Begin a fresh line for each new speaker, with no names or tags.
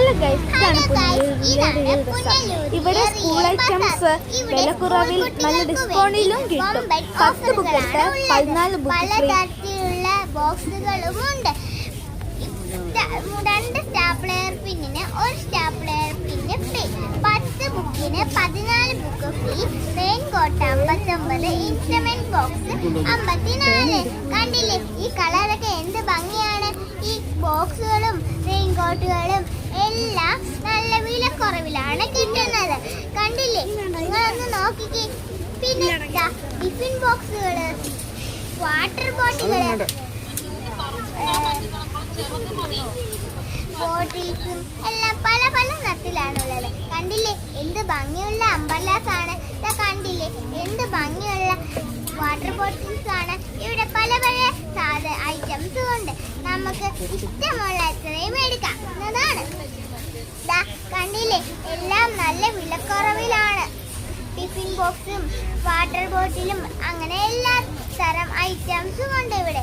Hello guys, ഇവിടെ school items വിലക്കുറവിൽ നല്ല ഡിസ്കൗണ്ടിലും കിട്ടും. 10 ബുക്ക് എടുത്ത് 14 ബുക്ക്
തരത്തിലുള്ള ബോക്സുകളുമുണ്ട്. 2 സ്റ്റാപ്ലെയർ പിന്നിന് 1 സ്റ്റാപ്ലെയർ പിന്ന് ഫ്രീ. 10 ബുക്കിന് 14 book free. Raincoat 59, instrument box 54. കണ്ടില്ലേ ഈ കളറൊക്കെ എന്ത് ഭംഗിയാണ്. ഈ ബോക്സുകളും റെയിൻ കോട്ടുകളും എല്ലാം നല്ല വിലക്കുറവിലാണ് കിട്ടുന്നത്. കണ്ടില്ലേ, നിങ്ങളൊന്ന് നോക്കിക്കേ. പിന്നെ ടിഫിൻ ബോക്സുകള്, വാട്ടർ ബോട്ടിലുകള്, ബോട്ടിൽസും എല്ലാം പല പല നിറത്തിലാണുള്ളത്. കണ്ടില്ലേ എന്ത് ഭംഗിയുള്ള അംബർലാസ് ആണ്. കണ്ടില്ലേ എന്ത് ഭംഗിയുള്ള വാട്ടർ ബോട്ടിൽസ് ആണ്. ഇവിടെ പല പല ഐറ്റംസ് ഉണ്ട്. നമുക്ക് ഇഷ്ടമുള്ള എത്രയും എടുക്കാം എന്നതാണ്. കണ്ടില്ലേ എല്ലാം നല്ല വിലക്കുറവിലാണ്. ടിഫിൻ ബോക്സും വാട്ടർ ബോട്ടിലും അങ്ങനെ എല്ലാ തരം ഐറ്റംസും ഉണ്ട് ഇവിടെ.